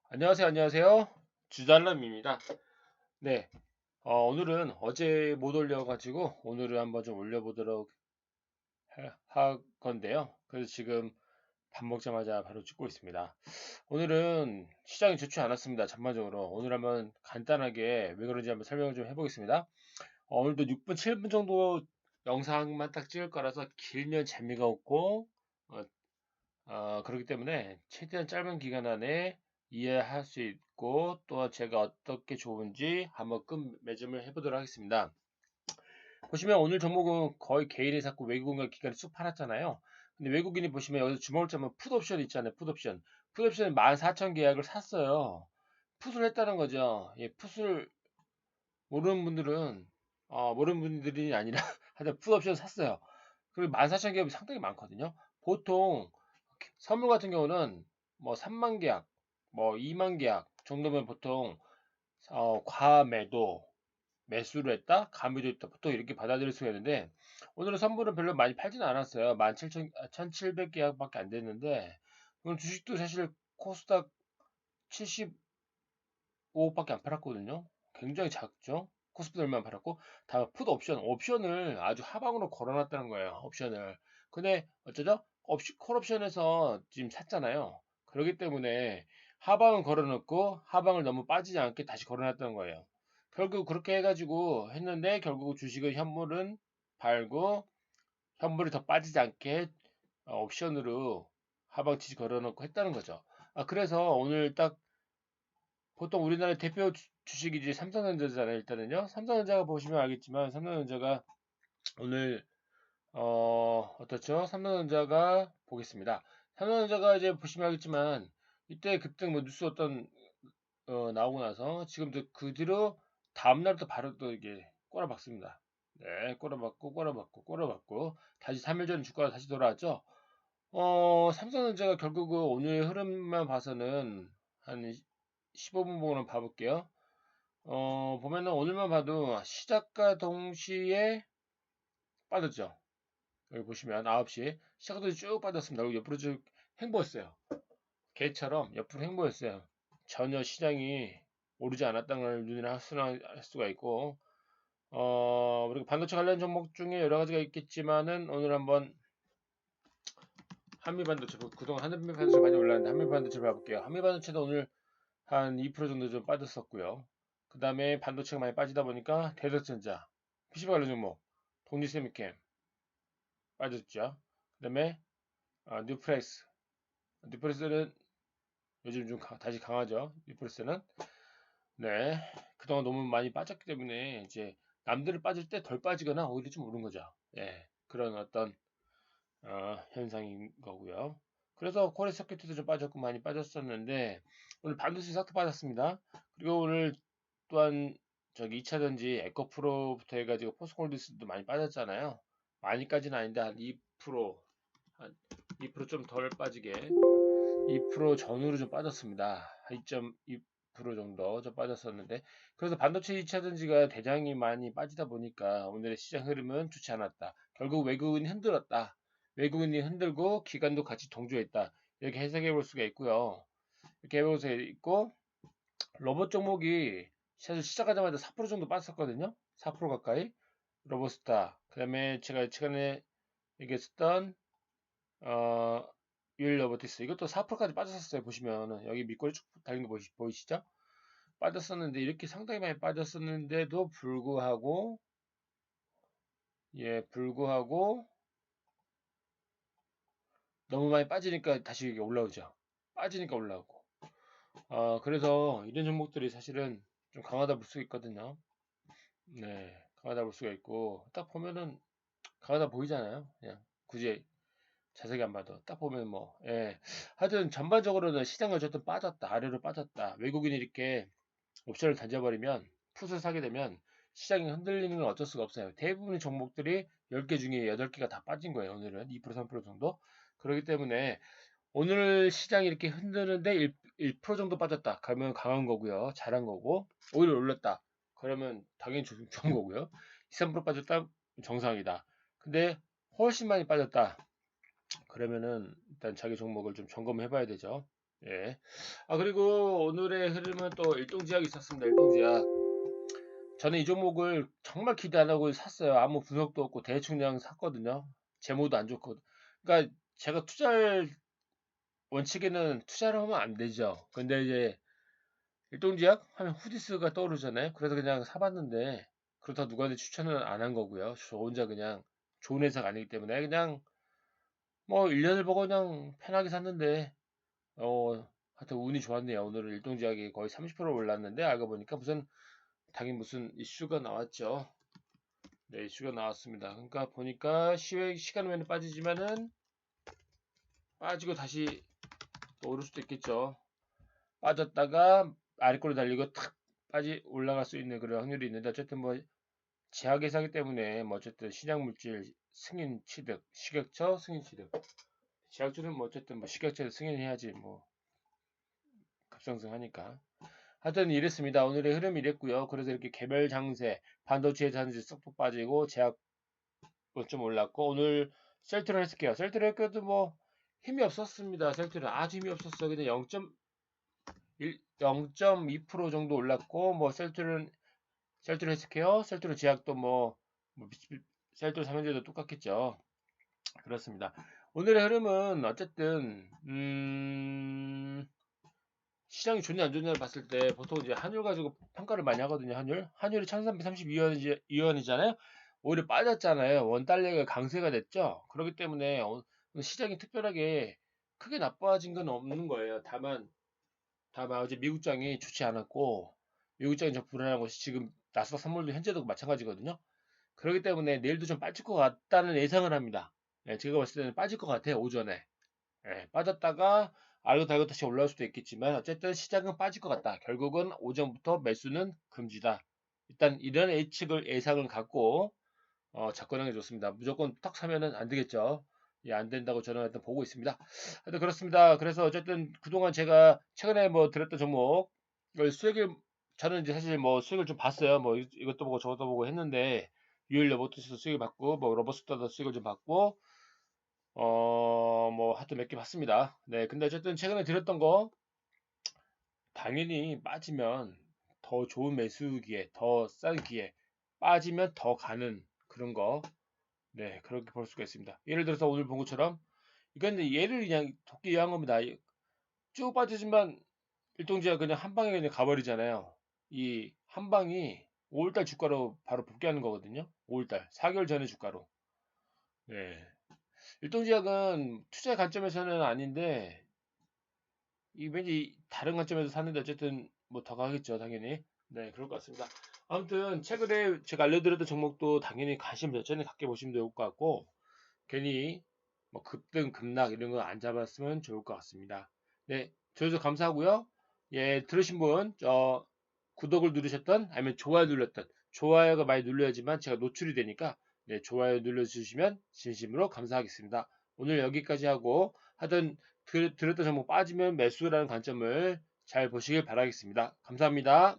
안녕하세요, 안녕하세요. 주달람입니다. 네, 오늘은 어제 못 올려가지고 오늘은 한번 좀 올려보도록 할 건데요. 그래서 지금 밥 먹자마자 바로 찍고 있습니다. 오늘은 시장이 좋지 않았습니다. 전반적으로. 오늘 한번 간단하게 왜 그런지 한번 설명을 좀 해보겠습니다. 오늘도 6분, 7분 정도 영상만 딱 찍을 거라서 길면 재미가 없고, 어, 그렇기 때문에 최대한 짧은 기간 안에 이해할 수 있고 또 제가 어떻게 좋은지 한번 끝맺음을 해보도록 하겠습니다. 보시면 오늘 종목은 거의 개인이 샀고 외국인과 기관이 쑥 팔았잖아요. 근데 외국인이 보시면 여기서 주목을 잡으면 풋옵션 있잖아요. 풋옵션. 풋옵션 14,000 계약을 샀어요. 풋을 했다는 거죠. 예, 풋을 모르는 분들은 모르는 분들이 아니라 하여튼 풋옵션 샀어요. 그리고 14,000 계약이 상당히 많거든요. 보통 선물 같은 경우는 뭐 3만 계약, 뭐 2만 계약 정도면 보통 과매도, 매수를 했다, 감매도 했다, 보통 이렇게 받아들일 수가 있는데 오늘은 선물은 별로 많이 팔지는 않았어요. 17,000, 1,700 계약밖에 안 됐는데 오늘 주식도 사실 코스닥 75억밖에 안 팔았거든요. 굉장히 작죠. 코스피도 얼마 안 팔았고 다음 풋 옵션을 아주 하방으로 걸어놨다는 거예요. 옵션을. 근데 어쩌죠? 콜옵션에서 지금 샀잖아요. 그렇기 때문에 하방은 걸어놓고 하방을 너무 빠지지 않게 다시 걸어놨다는 거예요. 결국 그렇게 해가지고 했는데 결국 주식은 현물은 팔고 현물이 더 빠지지 않게 옵션으로 하방 지지 걸어놓고 했다는 거죠. 그래서 오늘 딱 보통 우리나라의 대표 주식이 이제 삼성전자잖아요. 일단은요. 삼성전자가 보시면 알겠지만 삼성전자가 오늘 어떻죠? 삼성전자가 보겠습니다. 삼성전자가 이제 보시면 알겠지만 이때 급등 뭐 뉴스 어떤 나오고 나서 지금도 그 뒤로 다음날 또 바로 또 이게 꼬라박습니다. 네, 꼬라박고 다시 3일 전 주가가 다시 돌아왔죠. 삼성전자가 결국은 오늘 흐름만 봐서는 한 15분 보고는 봐볼게요. 보면은 오늘만 봐도 시작과 동시에 빠졌죠. 여기 보시면 9시 시작과 동시에 쭉 빠졌습니다. 그리고 옆으로 쭉 횡보했어요. 개처럼 옆으로 횡보했어요. 전혀 시장이 오르지 않았다는 걸 눈이나 할 수가 있고, 그리고 반도체 관련 종목 중에 여러 가지가 있겠지만은 오늘 한번 한미반도체, 그동안 한미반도체 많이 올랐는데 한미반도체 봐볼게요. 한미반도체도 오늘 한 2% 정도 좀 빠졌었고요. 그 다음에 반도체가 많이 빠지다 보니까 대덕전자, PCB 관련 종목, 독립세미캠 빠졌죠. 그 다음에 뉴프레스, 뉴프레스는 요즘 좀 다시 강하죠. 뉴프레스는 네, 그동안 너무 많이 빠졌기 때문에 이제 남들을 빠질 때 덜 빠지거나 오히려 좀 오른 거죠. 예, 그런 어떤 현상인 거고요. 그래서 코리 서큐트도 좀 빠졌고 많이 빠졌었는데 오늘 반도체 싹다 빠졌습니다. 그리고 오늘 또한 저기 2차전지 에코프로부터 해가지고 포스콜디스도 많이 빠졌잖아요. 많이까지는 아닌데 한 2%, 한 2%좀 덜 빠지게 2% 전후로 좀 빠졌습니다. 2.2% 정도 좀 빠졌었는데 그래서 반도체 2차전지가 대장이 많이 빠지다 보니까 오늘의 시장 흐름은 좋지 않았다. 결국 외국인이 흔들었다. 외국인이 흔들고 기관도 같이 동조했다. 이렇게 해석해 볼 수가 있고요. 이렇게 해볼 수가 있고 로봇 종목이 사실 시작하자마자 4% 정도 빠졌었거든요. 4% 가까이. 로보스타. 그 다음에 제가 최근에 얘기했었던 어, 유일 로보티스 이것도 4%까지 빠졌었어요. 보시면은 여기 밑꼬리 쭉 달린 거 보이시죠? 빠졌었는데 이렇게 상당히 많이 빠졌었는데도 불구하고 불구하고 너무 많이 빠지니까 다시 이게 올라오죠. 빠지니까 올라오고. 그래서 이런 종목들이 사실은 좀 강하다 볼 수 있거든요. 네, 강하다 볼 수가 있고 딱 보면은 강하다 보이잖아요. 그냥 굳이 자세히 안 봐도 딱 보면 뭐 하여튼 전반적으로는 시장이 어쨌든 빠졌다. 아래로 빠졌다. 외국인이 이렇게 옵션을 던져버리면 풋을 사게 되면 시장이 흔들리는 건 어쩔 수가 없어요. 대부분의 종목들이 10개 중에 8개가 다 빠진 거예요. 오늘은 2% 3% 정도. 그렇기 때문에 오늘 시장이 이렇게 흔드는데 1% 정도 빠졌다. 그러면 강한 거고요. 잘한 거고. 오히려 올랐다. 그러면 당연히 좋은 거고요. 2, 3% 빠졌다. 정상이다. 근데 훨씬 많이 빠졌다. 그러면은 일단 자기 종목을 좀 점검해 봐야 되죠. 예. 그리고 오늘의 흐름은 또 일동제약이 있었습니다. 일동제약. 저는 이 종목을 정말 기대 안 하고 샀어요. 아무 분석도 없고 대충 그냥 샀거든요. 재무도 안 좋고. 그러니까 제가 투자를 원칙에는 투자를 하면 안 되죠. 근데 이제 일동제약 하면 후디스가 떠오르잖아요. 그래서 그냥 사봤는데 그렇다고 누구한테 추천은 안 한 거고요. 저 혼자 그냥 좋은 회사가 아니기 때문에 그냥 뭐 1년을 보고 그냥 편하게 샀는데 하여튼 운이 좋았네요. 오늘은 일동제약이 거의 30% 올랐는데 알고 보니까 당연히 무슨 이슈가 나왔죠. 네, 이슈가 나왔습니다. 그러니까 보니까 시간 외에는 빠지지만은 빠지고 다시 또 오를 수도 있겠죠. 빠졌다가 아래꼴로 달리고 탁 올라갈 수 있는 그런 확률이 있는데 어쨌든 뭐 제약 회사기 때문에 뭐 어쨌든 신약 물질 승인 취득, 식약처 승인 취득. 제약주는 뭐 어쨌든 뭐 식약처에 승인해야지 뭐 급상승하니까. 하여튼 이랬습니다. 오늘의 흐름이 이랬고요. 그래서 이렇게 개별 장세, 반도체 장세 쏙쏙 빠지고 제약 좀 올랐고 오늘 셀트로 헬스케어, 셀트로 헬스케어도 뭐 힘이 없었습니다. 셀트로 아주 힘이 없었어요. 그냥 0.2% 정도 올랐고 뭐 셀트로 헬스케어, 셀트로 제약도 뭐 셀트로 삼형제도 똑같겠죠. 그렇습니다. 오늘의 흐름은 어쨌든 시장이 좋냐 안 좋냐를 봤을 때 보통 이제 환율 가지고 평가를 많이 하거든요. 환율이 1332원이잖아요. 오히려 빠졌잖아요. 원달러가 강세가 됐죠. 그렇기 때문에 시장이 특별하게 크게 나빠진 건 없는 거예요. 다만 어제 미국장이 좋지 않았고 미국장이 좀 불안한 것이 지금 나스닥 선물도 현재도 마찬가지거든요. 그렇기 때문에 내일도 좀 빠질 것 같다는 예상을 합니다. 예, 제가 봤을 때는 빠질 것 같아요. 오전에. 예, 빠졌다가 알고 달고 다시 올라올 수도 있겠지만 어쨌든 시장은 빠질 것 같다. 결국은 오전부터 매수는 금지다. 일단 이런 예상을 갖고 접근하는 게 좋습니다. 무조건 탁 사면은 안 되겠죠. 예, 안 된다고 저는 일단 보고 있습니다. 하여튼 그렇습니다. 그래서 어쨌든 그동안 제가 최근에 뭐 들었던 종목 수익을 저는 이제 사실 뭐 수익을 좀 봤어요. 뭐 이것도 보고 저것도 보고 했는데 유일 로보트스도 수익을 받고 뭐 로버스터도 수익을 좀 받고 뭐 하여튼 몇 개 봤습니다. 네, 근데 어쨌든 최근에 들었던 거 당연히 빠지면 더 좋은 매수 기회, 더 싼 기회, 빠지면 더 가는 그런 거. 네, 그렇게 볼 수가 있습니다. 예를 들어서 오늘 본 것처럼 이건 얘를 그냥 돕기 위한 겁니다. 쭉 빠지지만 일동제가 그냥 한 방에 그냥 가버리잖아요. 이 한 방이 5월달 주가로 바로 복귀하는 거거든요. 5월달 4개월 전에 주가로. 네. 일동제약은 투자 관점에서는 아닌데 이 왠지 다른 관점에서 샀는데 어쨌든 뭐 더 가겠죠, 당연히. 네, 그럴 것 같습니다. 아무튼 최근에 제가 알려드렸던 종목도 당연히 관심 여전히 갖게 보시면 좋을 것 같고 괜히 뭐 급등, 급락 이런 거 안 잡았으면 좋을 것 같습니다. 네, 저도 감사하고요. 예, 들으신 분, 구독을 누르셨던, 아니면 좋아요 눌렀던, 좋아요가 많이 눌려야지만 제가 노출이 되니까, 네, 좋아요 눌러주시면 진심으로 감사하겠습니다. 오늘 여기까지 하고, 하여튼, 들었던 종목 빠지면 매수라는 관점을 잘 보시길 바라겠습니다. 감사합니다.